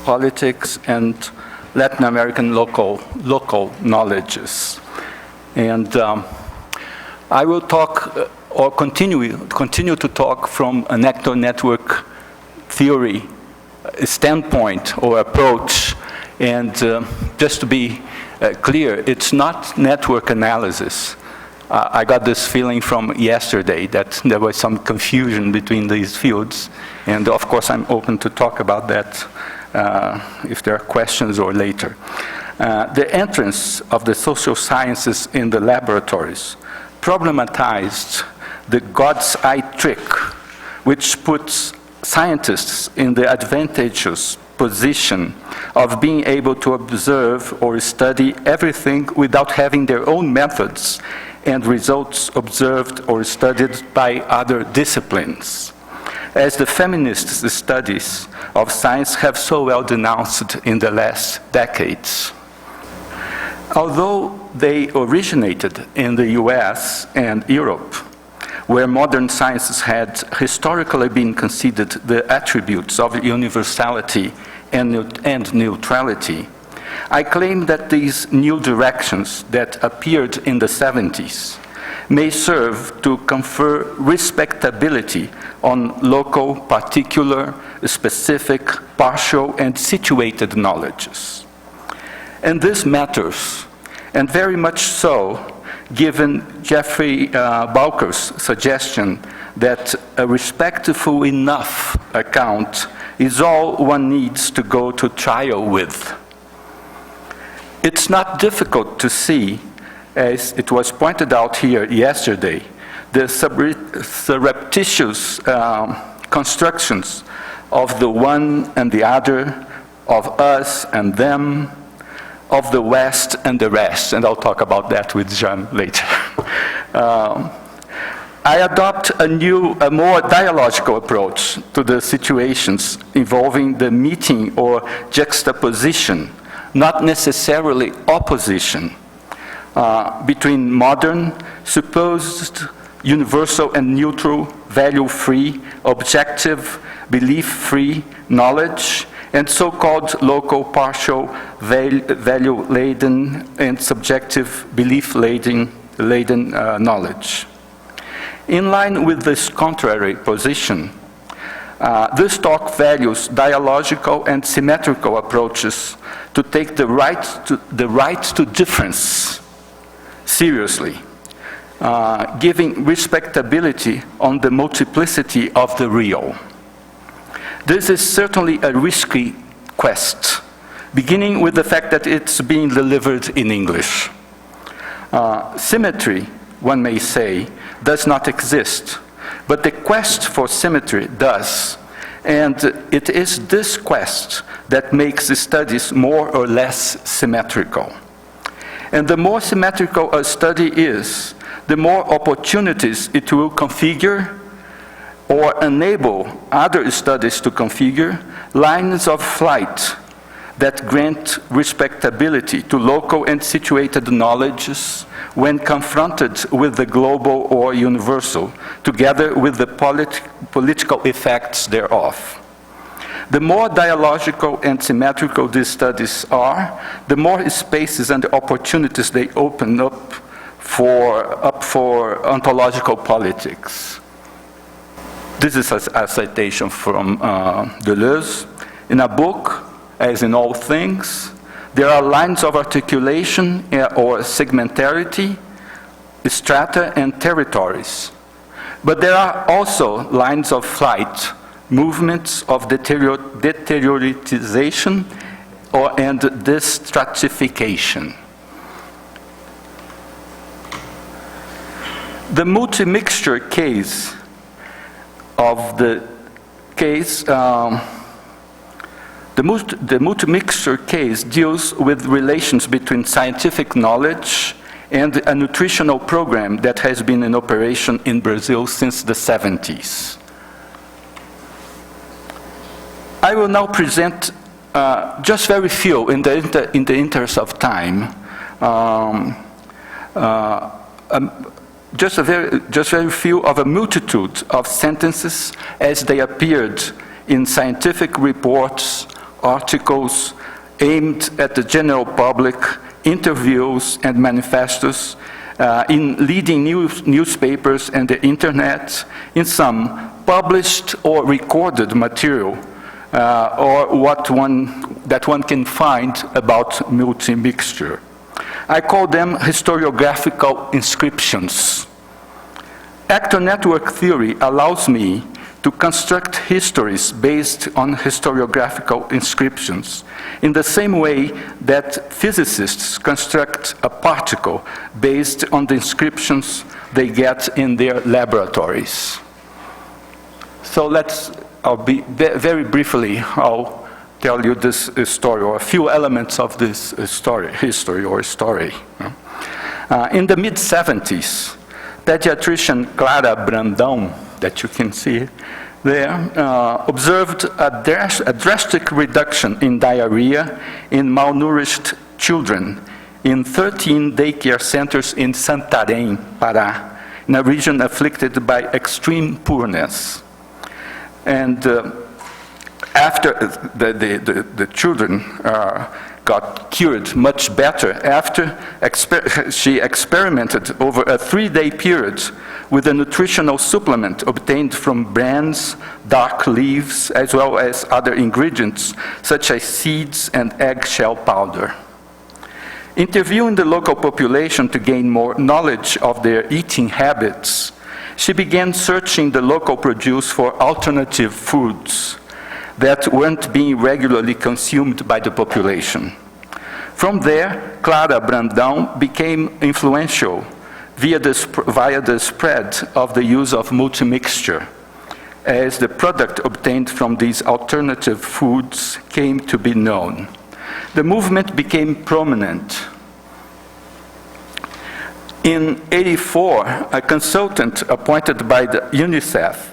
politics, and Latin American local knowledges. And I will talk or continue to talk from an actor network theory standpoint or approach. And just to be clear, it's not network analysis. I got this feeling from yesterday that there was some confusion between these fields. And of course, I'm open to talk about that if there are questions or later. The entrance of the social sciences in the laboratories problematized the God's eye trick, which puts scientists in the advantageous position of being able to observe or study everything without having their own methods and results observed or studied by other disciplines, as the feminist studies of science have so well denounced in the last decades. Although they originated in the US and Europe, where modern sciences had historically been considered the attributes of universality and neutrality, I claim that these new directions that appeared in the 70s may serve to confer respectability on local, particular, specific, partial, and situated knowledges. And this matters, and very much so, given Jeffrey Balker's suggestion that a respectful enough account is all one needs to go to trial with. It's not difficult to see, as it was pointed out here yesterday, the surreptitious constructions of the one and the other, of us and them, of the West and the rest, and I'll talk about that with Jean later. I adopt a more dialogical approach to the situations involving the meeting or juxtaposition, not necessarily opposition, between modern, supposed, universal and neutral, value-free, objective, belief-free knowledge, and so-called local, partial, value-laden, and subjective, belief-laden knowledge. In line with this contrary position, this talk values dialogical and symmetrical approaches to take the right to difference seriously, giving respectability on the multiplicity of the real. This is certainly a risky quest, beginning with the fact that it's being delivered in English. Symmetry, one may say, does not exist, but the quest for symmetry does, and it is this quest that makes the studies more or less symmetrical. And the more symmetrical a study is, the more opportunities it will configure or enable other studies to configure lines of flight that grant respectability to local and situated knowledges when confronted with the global or universal, together with the political effects thereof. The more dialogical and symmetrical these studies are, the more spaces and opportunities they open up for ontological politics. This is a citation from Deleuze. In a book, as in all things, there are lines of articulation or segmentarity, strata, and territories. But there are also lines of flight, movements of deteriorization and destratification. The multi-mixture case of the case, the multi-mixture case deals with relations between scientific knowledge and a nutritional program that has been in operation in Brazil since the 70s. I will now present just very few, in the interest of time, just very few of a multitude of sentences as they appeared in scientific reports articles aimed at the general public, interviews and manifestos in leading newspapers and the internet, in some published or recorded material, or that one can find about multi-mixture. I call them historiographical inscriptions. Actor network theory allows me to construct histories based on historiographical inscriptions, in the same way that physicists construct a particle based on the inscriptions they get in their laboratories. So I'll be very briefly, I'll tell you this story, or a few elements of this history. In the mid-70s, pediatrician Clara Brandão, that you can see there, observed a drastic reduction in diarrhea in malnourished children in 13 daycare centers in Santarém, Pará, in a region afflicted by extreme poorness. And after the children got cured much better, after she experimented over a 3-day period with a nutritional supplement obtained from brands, dark leaves, as well as other ingredients such as seeds and eggshell powder. Interviewing the local population to gain more knowledge of their eating habits, she began searching the local produce for alternative foods that weren't being regularly consumed by the population. From there, Clara Brandão became influential via the spread of the use of multimixture, as the product obtained from these alternative foods came to be known. The movement became prominent. In '84, a consultant appointed by the UNICEF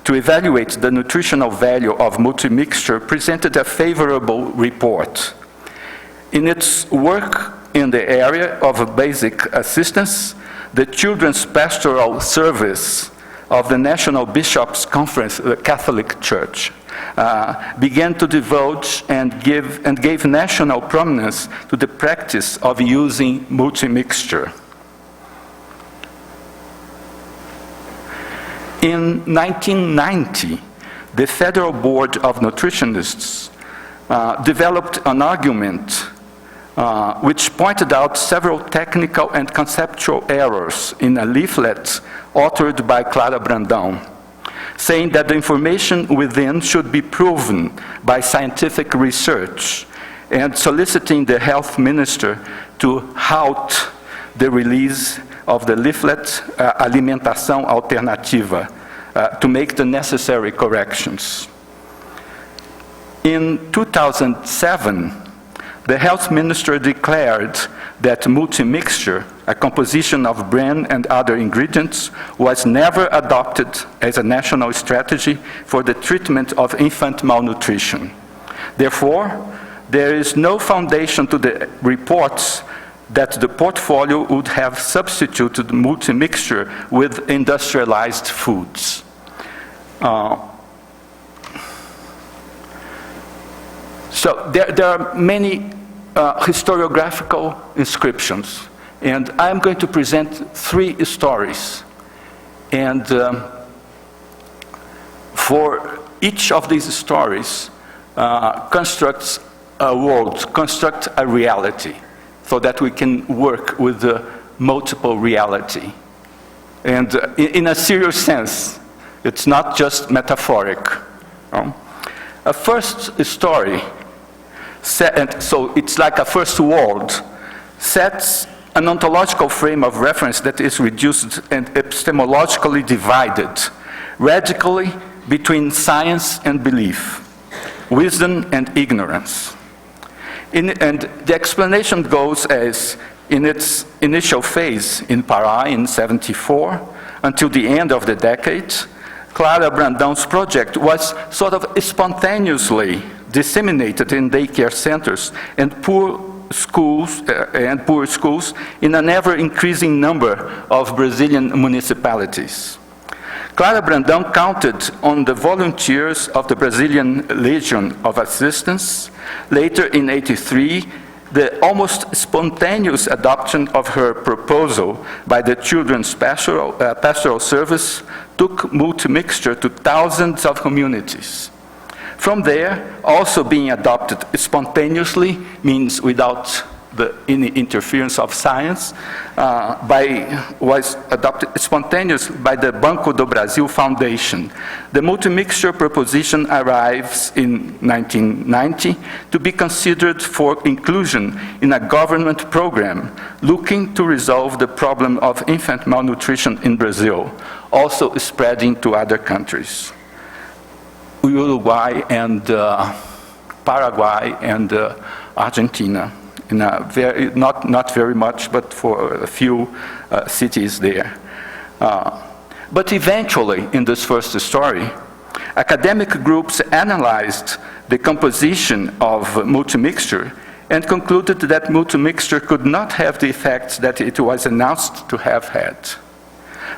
to evaluate the nutritional value of multimixture presented a favorable report. In its work in the area of basic assistance, the Children's Pastoral Service of the National Bishops' Conference, the Catholic Church, began to divulge and gave national prominence to the practice of using multimixture. In 1990, the Federal Board of Nutritionists developed an argument which pointed out several technical and conceptual errors in a leaflet authored by Clara Brandão, saying that the information within should be proven by scientific research, and soliciting the health minister to halt the release of the leaflet Alimentação Alternativa to make the necessary corrections. In 2007, the health minister declared that multimixture, a composition of bran and other ingredients, was never adopted as a national strategy for the treatment of infant malnutrition. Therefore, there is no foundation to the reports that the portfolio would have substituted multimixture with industrialized foods. So there are many historiographical inscriptions, and I'm going to present 3 stories. And for each of these stories, constructs a world, construct a reality, so that we can work with the multiple reality. And in a serious sense, it's not just metaphoric. A first story, so it's like a first world, sets an ontological frame of reference that is reduced and epistemologically divided, radically between science and belief, wisdom and ignorance. And the explanation goes as, in its initial phase in Pará in '74, until the end of the decade, Clara Brandão's project was sort of spontaneously disseminated in daycare centers and poor schools in an ever-increasing number of Brazilian municipalities. Clara Brandão counted on the volunteers of the Brazilian Legion of Assistance. Later in '83, the almost spontaneous adoption of her proposal by the Children's Pastoral Service took multimixture to thousands of communities. From there, also being adopted spontaneously means without any interference of science, was adopted spontaneously by the Banco do Brasil Foundation. The multimixture proposition arrives in 1990 to be considered for inclusion in a government program looking to resolve the problem of infant malnutrition in Brazil, also spreading to other countries. Uruguay and Paraguay and Argentina. In a not very much, but for a few cities there. But eventually, in this first story, academic groups analyzed the composition of multimixture and concluded that multimixture could not have the effects that it was announced to have had.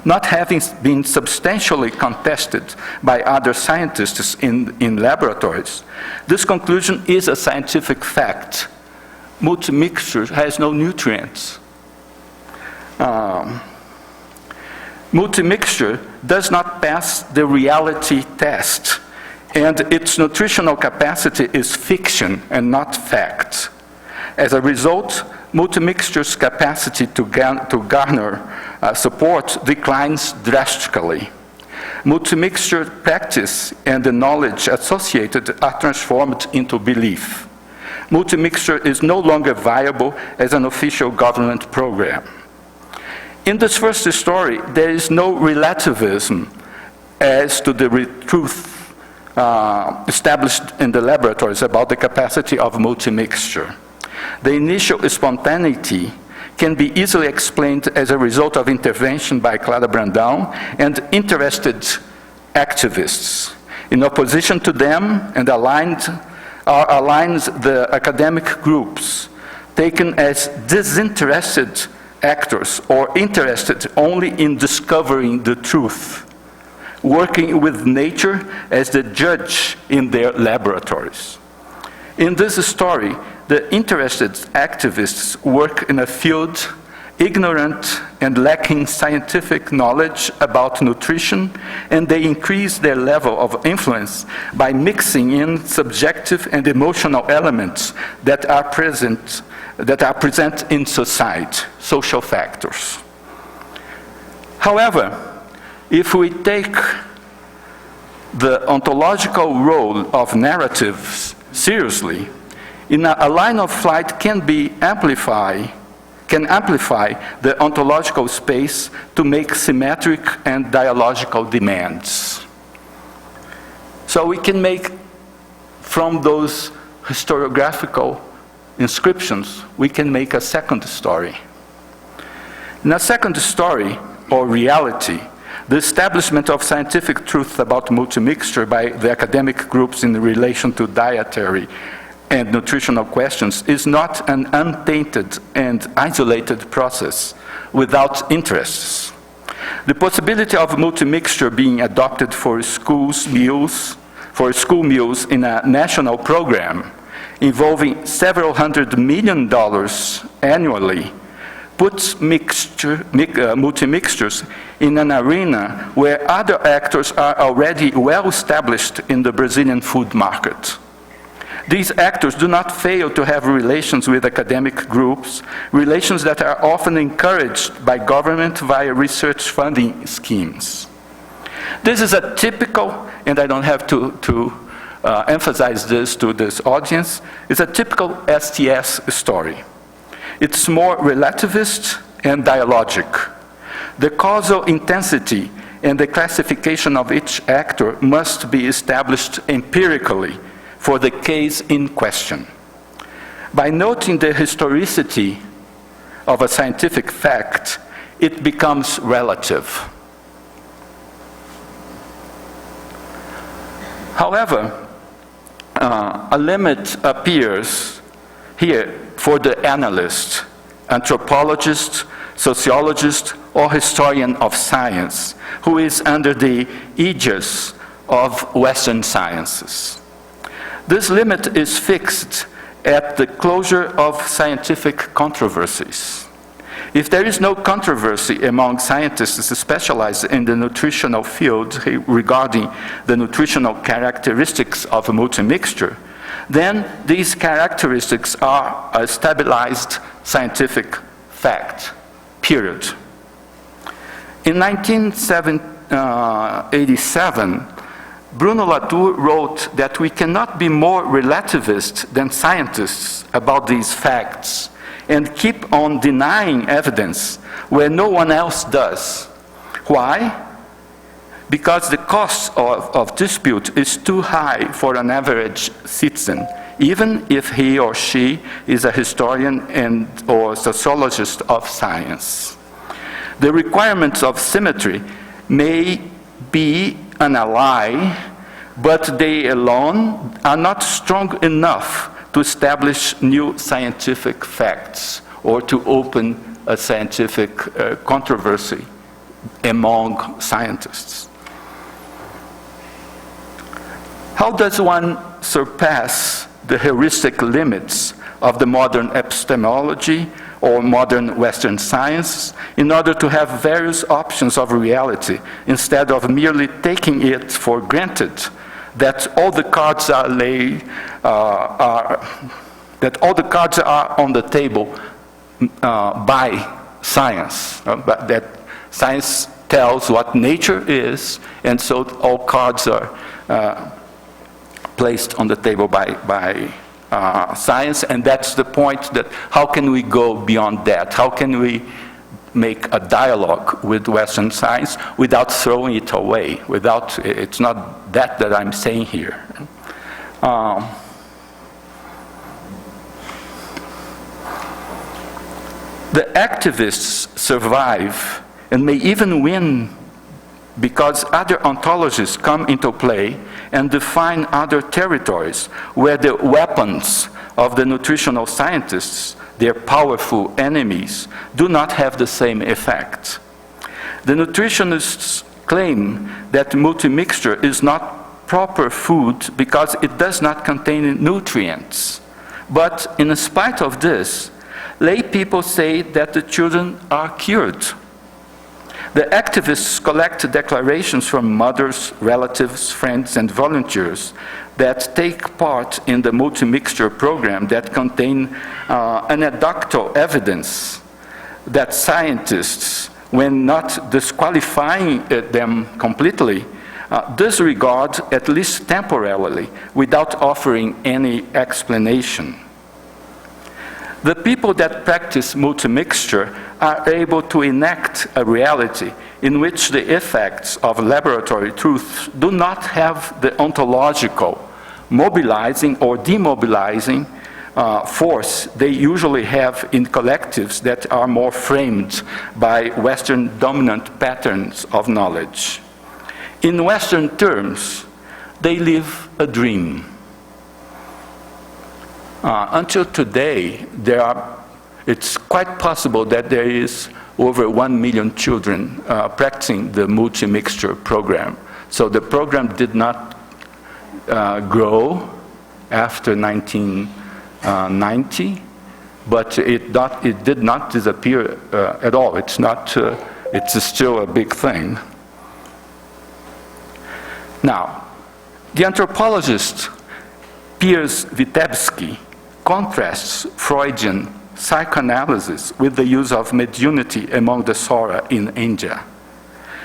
Not having been substantially contested by other scientists in laboratories, this conclusion is a scientific fact. Multimixture has no nutrients. Multimixture does not pass the reality test, and its nutritional capacity is fiction and not fact. As a result, multimixture's capacity to garner support declines drastically. Multimixture practice and the knowledge associated are transformed into belief. Multimixture is no longer viable as an official government program. In this first story, there is no relativism as to the truth established in the laboratories about the capacity of multimixture. The initial spontaneity can be easily explained as a result of intervention by Clara Brandão and interested activists. In opposition to them and aligns the academic groups taken as disinterested actors or interested only in discovering the truth, working with nature as the judge in their laboratories. In this story, the interested activists work in a field ignorant and lacking scientific knowledge about nutrition, and they increase their level of influence by mixing in subjective and emotional elements that are present in society, social factors. However, if we take the ontological role of narratives seriously, a line of flight can amplify the ontological space to make symmetric and dialogical demands. So we can make, from those historiographical inscriptions, we can make a second story. In a second story, or reality, the establishment of scientific truth about multimixture by the academic groups in relation to dietary and nutritional questions is not an untainted and isolated process without interests. The possibility of multimixture being adopted for school meals in a national program involving several $100 million annually puts multimixtures in an arena where other actors are already well established in the Brazilian food market. These actors do not fail to have relations with academic groups, relations that are often encouraged by government via research funding schemes. This is a typical, and I don't have to emphasize this to this audience, it's a typical STS story. It's more relativist and dialogic. The causal intensity and the classification of each actor must be established empirically for the case in question. By noting the historicity of a scientific fact, it becomes relative. However, a limit appears here for the analyst, anthropologist, sociologist, or historian of science, who is under the aegis of Western sciences. This limit is fixed at the closure of scientific controversies. If there is no controversy among scientists specialized in the nutritional field regarding the nutritional characteristics of a multimixture, then these characteristics are a stabilized scientific fact, period. In 1987, Bruno Latour wrote that we cannot be more relativist than scientists about these facts and keep on denying evidence where no one else does. Why? Because the cost of dispute is too high for an average citizen, even if he or she is a historian or sociologist of science. The requirements of symmetry may be an ally, but they alone are not strong enough to establish new scientific facts or to open a scientific controversy among scientists. How does one surpass the heuristic limits of the modern epistemology or modern Western science in order to have various options of reality instead of merely taking it for granted that all the cards are on the table by science, that science tells what nature is, and so all cards are placed on the table by science, and that's the point. That how can we go beyond that? How can we make a dialogue with Western science without throwing it away? It's not that I'm saying here. The activists survive and may even win because other ontologies come into play and define other territories where the weapons of the nutritional scientists, their powerful enemies, do not have the same effect. The nutritionists claim that multimixture is not proper food because it does not contain nutrients. But in spite of this, lay people say that the children are cured. The activists collect declarations from mothers, relatives, friends, and volunteers that take part in the multimixture program that contain anecdotal evidence that scientists, when not disqualifying them completely, disregard, at least temporarily, without offering any explanation. The people that practice multimixture are able to enact a reality in which the effects of laboratory truths do not have the ontological, mobilizing or demobilizing force they usually have in collectives that are more framed by Western dominant patterns of knowledge. In Western terms, they live a dream. Until today, it's quite possible that there is over 1 million children practicing the multi-mixture program. So the program did not grow after 1990, but it did not disappear at all. It's still a big thing. Now, the anthropologist Piers Vitebsky contrasts Freudian psychoanalysis with the use of mediunity among the Sora in India,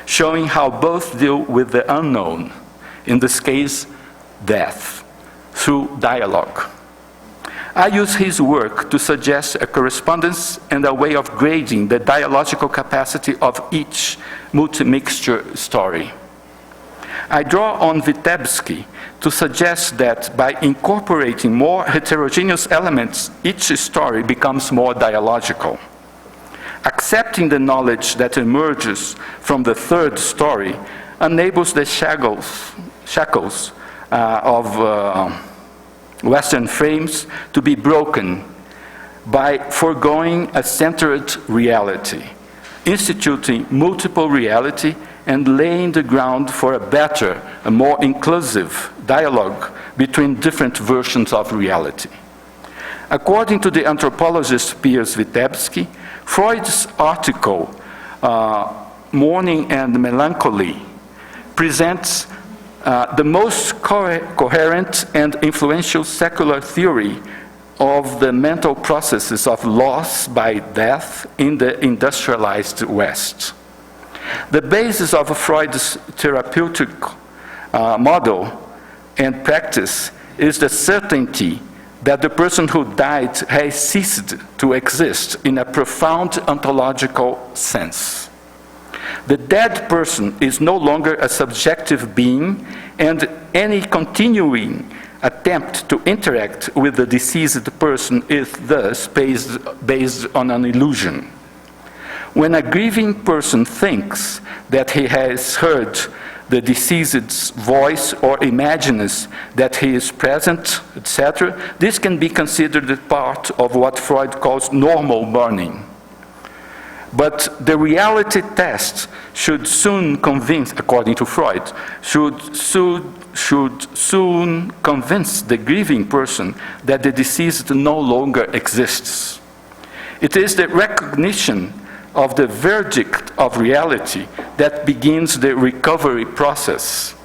showing how both deal with the unknown, in this case, death, through dialogue. I use his work to suggest a correspondence and a way of grading the dialogical capacity of each multi-mixture story. I draw on Vitebsky to suggest that by incorporating more heterogeneous elements, each story becomes more dialogical. Accepting the knowledge that emerges from the third story enables the shackles of Western frames to be broken by foregoing a centered reality, instituting multiple reality and laying the ground for a better, a more inclusive dialogue between different versions of reality. According to the anthropologist Piers Vitebsky, Freud's article, Mourning and Melancholy, presents the most coherent and influential secular theory of the mental processes of loss by death in the industrialized West. The basis of Freud's therapeutic model and practice is the certainty that the person who died has ceased to exist in a profound ontological sense. The dead person is no longer a subjective being, and any continuing attempt to interact with the deceased person is thus based on an illusion. When a grieving person thinks that he has heard the deceased's voice or imagines that he is present, etc., this can be considered a part of what Freud calls normal mourning. But the reality test should soon convince, according to Freud, should soon convince the grieving person that the deceased no longer exists. It is the recognition of the verdict of reality that begins the recovery process.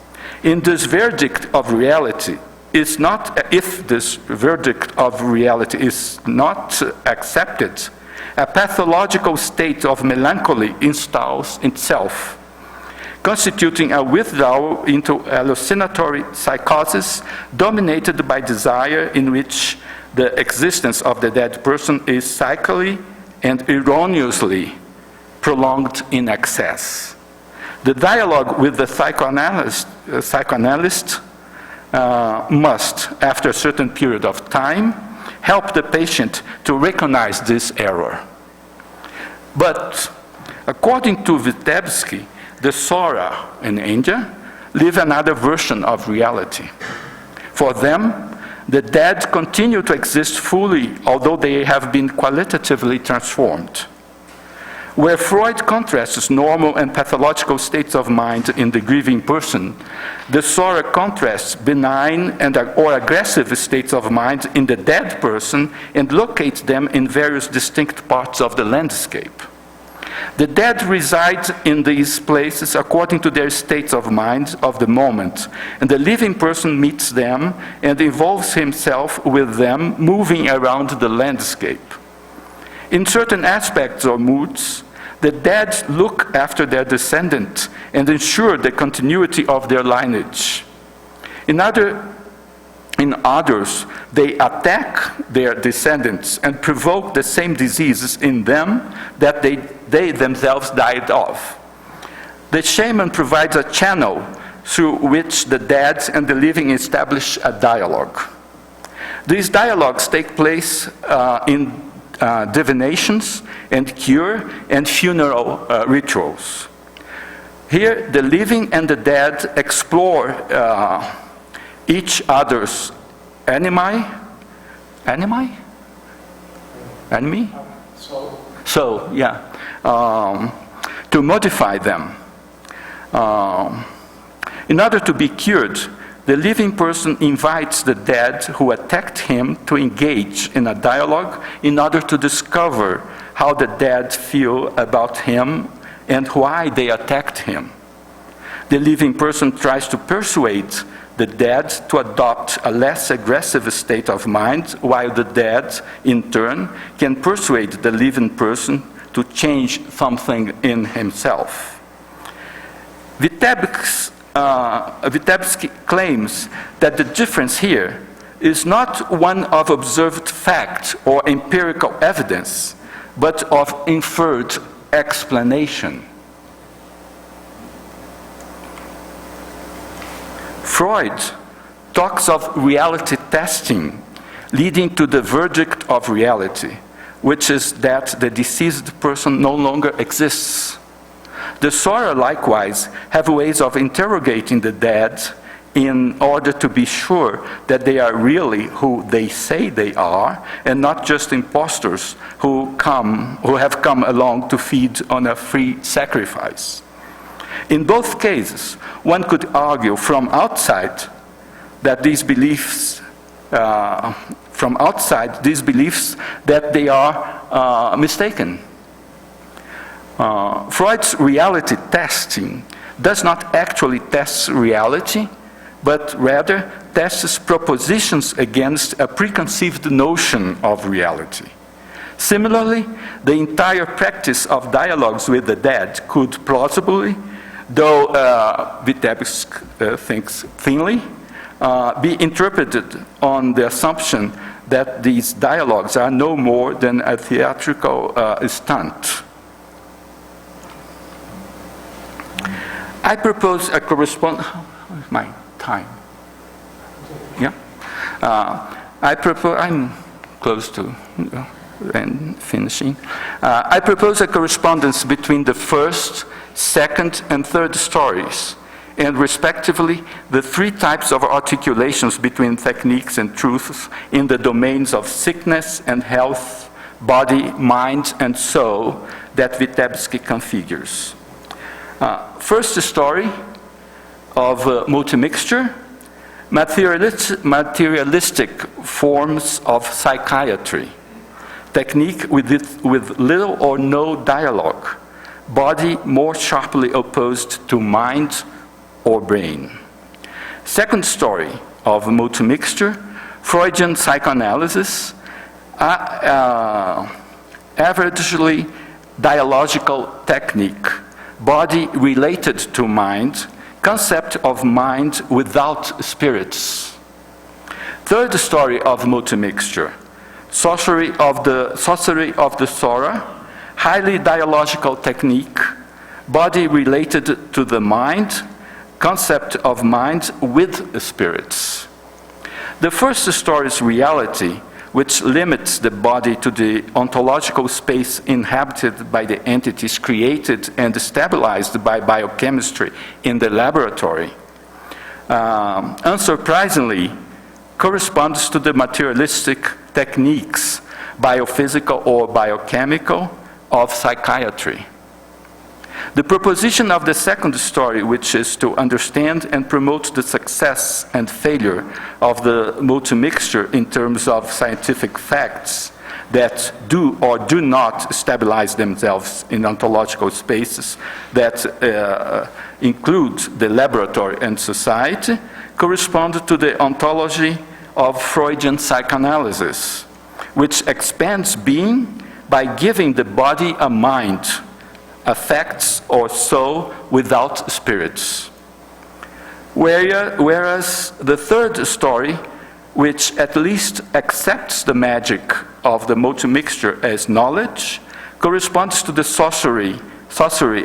In this verdict of reality, if this verdict of reality is not accepted, a pathological state of melancholy installs itself, constituting a withdrawal into hallucinatory psychosis dominated by desire, in which the existence of the dead person is psychically and erroneously prolonged in excess. The dialogue with the psychoanalyst must, after a certain period of time, help the patient to recognize this error. But according to Vitebsky, the Sora in India live another version of reality. For them, the dead continue to exist fully, although they have been qualitatively transformed. Where Freud contrasts normal and pathological states of mind in the grieving person, the Sora contrasts benign or aggressive states of mind in the dead person and locates them in various distinct parts of the landscape. The dead reside in these places according to their states of mind of the moment, and the living person meets them and involves himself with them, moving around the landscape. In certain aspects or moods, the dead look after their descendant and ensure the continuity of their lineage. In others, they attack their descendants and provoke the same diseases in them that they themselves died of. The shaman provides a channel through which the dead and the living establish a dialogue. These dialogues take place in divinations and cure and funeral rituals. Here, the living and the dead explore each other's enemy? So, yeah. To modify them. In order to be cured, the living person invites the dead who attacked him to engage in a dialogue in order to discover how the dead feel about him and why they attacked him. The living person tries to persuade the dead to adopt a less aggressive state of mind, while the dead, in turn, can persuade the living person to change something in himself. Vitebsky claims that the difference here is not one of observed fact or empirical evidence, but of inferred explanation. Freud talks of reality testing leading to the verdict of reality, which is that the deceased person no longer exists. The Sora likewise have ways of interrogating the dead in order to be sure that they are really who they say they are, and not just impostors who have come along to feed on a free sacrifice. In both cases, one could argue from outside that these beliefs, that they are mistaken. Freud's reality testing does not actually test reality, but rather tests propositions against a preconceived notion of reality. Similarly, the entire practice of dialogues with the dead could plausibly, though Vitebsk thinks thinly, be interpreted on the assumption that these dialogues are no more than a theatrical stunt. I propose a my time. Yeah? I'm close to and finishing. I propose a correspondence between the first, second, and third stories, and respectively, the three types of articulations between techniques and truths in the domains of sickness and health, body, mind, and soul that Vitebsk configures. First story of multimixture, materialistic forms of psychiatry, technique with little or no dialogue, body more sharply opposed to mind or brain. Second story of multimixture, Freudian psychoanalysis, averagely dialogical technique, body related to mind, concept of mind without spirits. Third story of multimixture, sorcery of the Sora, highly dialogical technique, body related to the mind, concept of mind with spirits. The first story is reality, which limits the body to the ontological space inhabited by the entities created and stabilized by biochemistry in the laboratory. Unsurprisingly, corresponds to the materialistic techniques, biophysical or biochemical, of psychiatry. The proposition of the second story, which is to understand and promote the success and failure of the multimixture in terms of scientific facts that do or do not stabilize themselves in ontological spaces that include the laboratory and society, correspond to the ontology of Freudian psychoanalysis, which expands being by giving the body a mind, affects or soul without spirits. Whereas the third story, which at least accepts the magic of the multimixture as knowledge, corresponds to the sorcery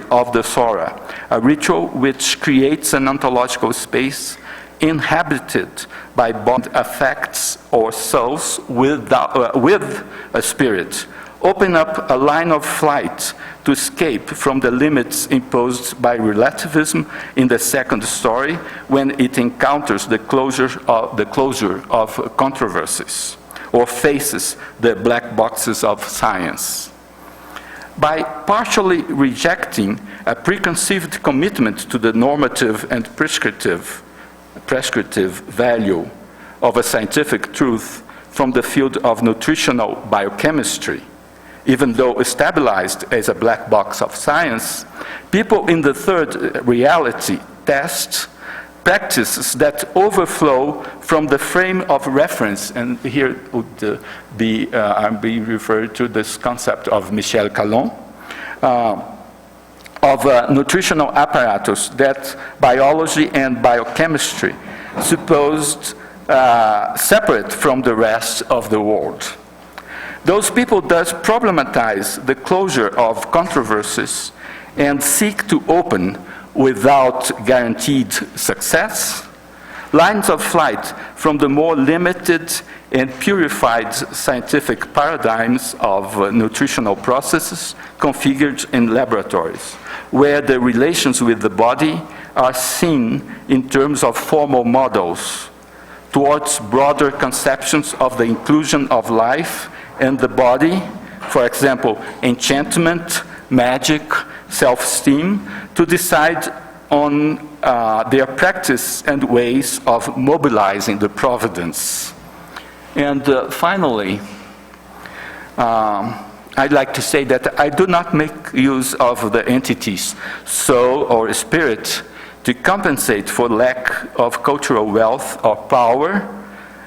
of the Sora, a ritual which creates an ontological space inhabited by bond affects or souls with a spirit, open up a line of flight to escape from the limits imposed by relativism in the second story when it encounters the closure of controversies or faces the black boxes of science. By partially rejecting a preconceived commitment to the normative and prescriptive value of a scientific truth from the field of nutritional biochemistry, even though stabilized as a black box of science, people in the third reality test practices that overflow from the frame of reference, and here would I'm being referred to this concept of Michel Calon, of nutritional apparatus that biology and biochemistry supposed separate from the rest of the world. Those people thus problematize the closure of controversies and seek to open, without guaranteed success, lines of flight from the more limited and purified scientific paradigms of nutritional processes configured in laboratories, where the relations with the body are seen in terms of formal models towards broader conceptions of the inclusion of life and the body, for example, enchantment, magic, self-esteem, to decide on their practice and ways of mobilizing the providence. And finally, I'd like to say that I do not make use of the entities, soul or spirit, to compensate for lack of cultural wealth or power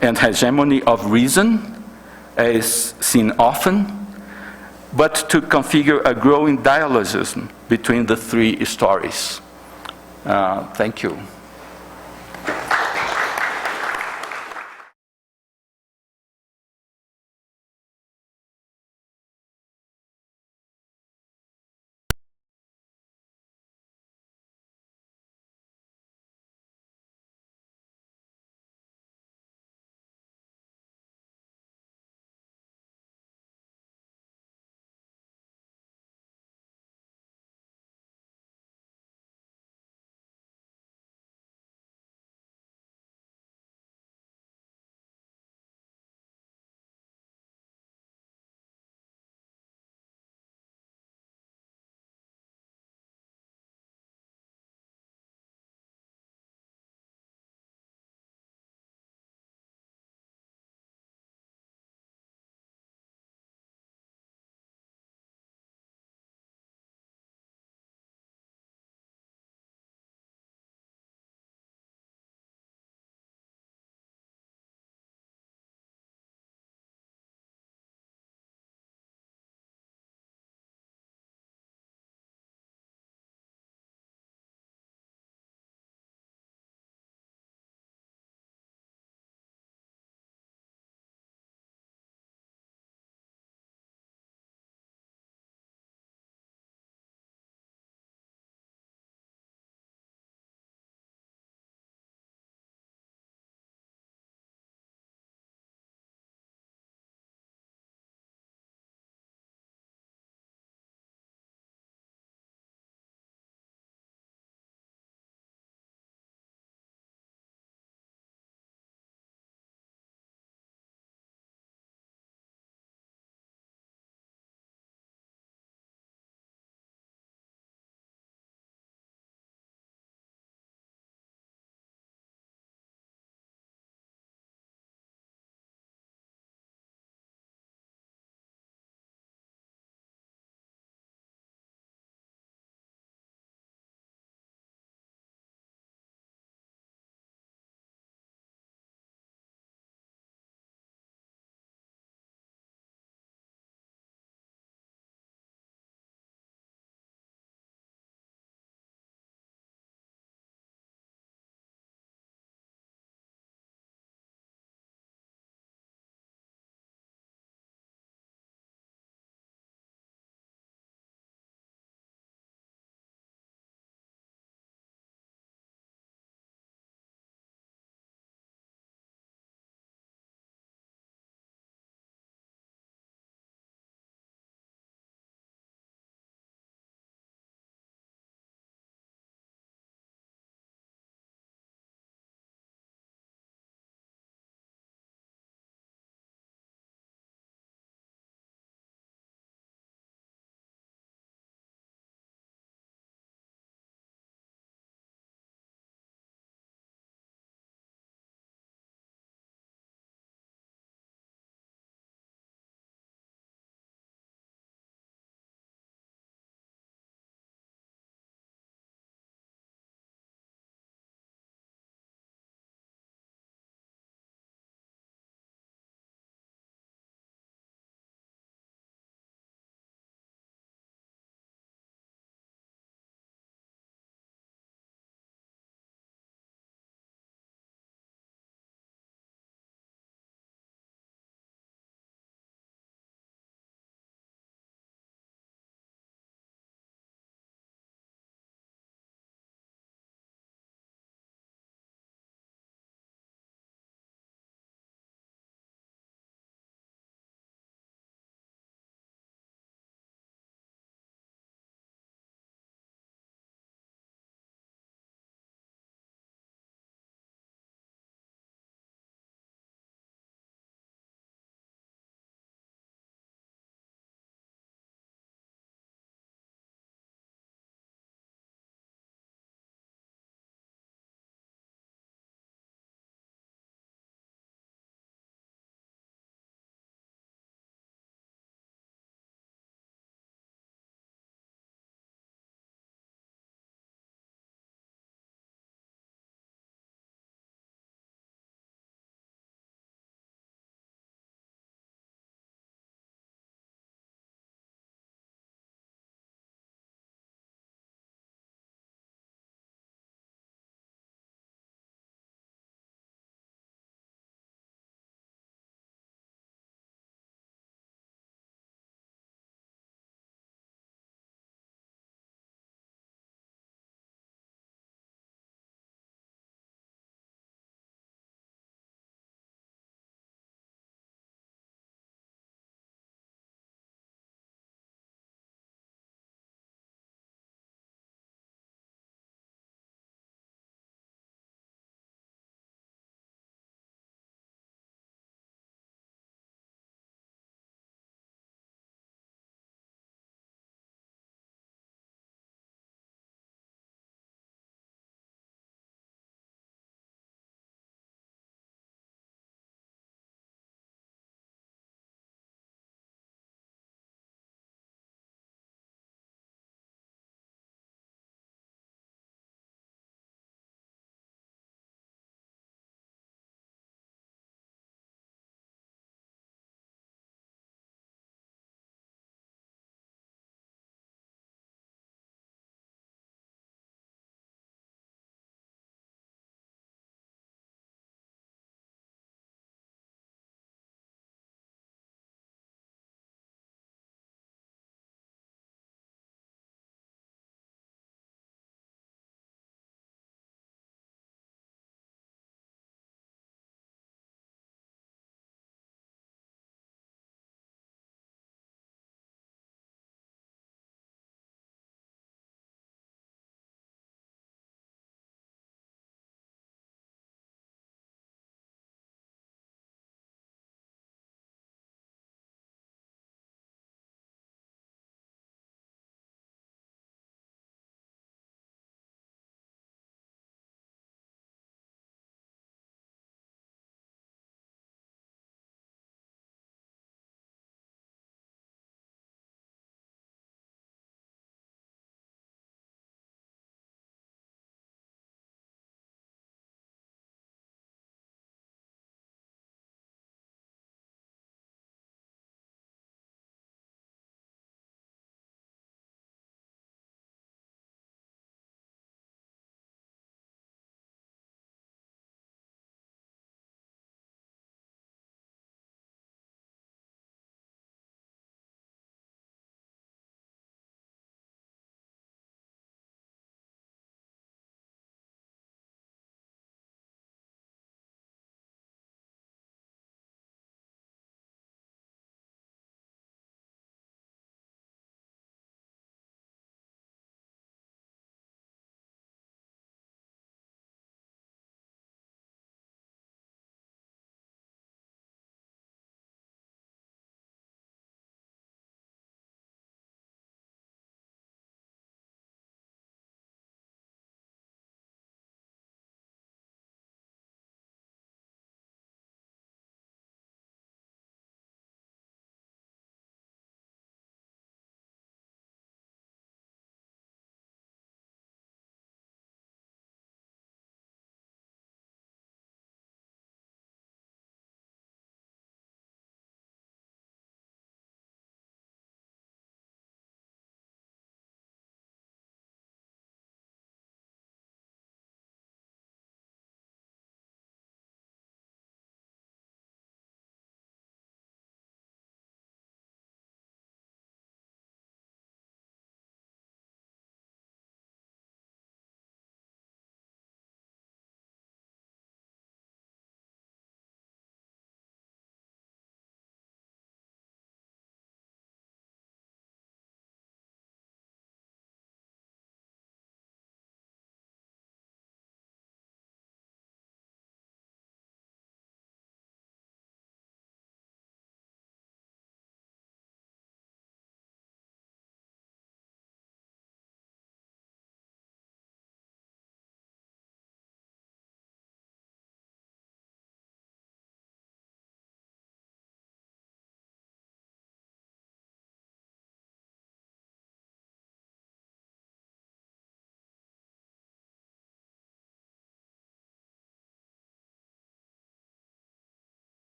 and hegemony of reason, as seen often, but to configure a growing dialogism between the three stories. Thank you.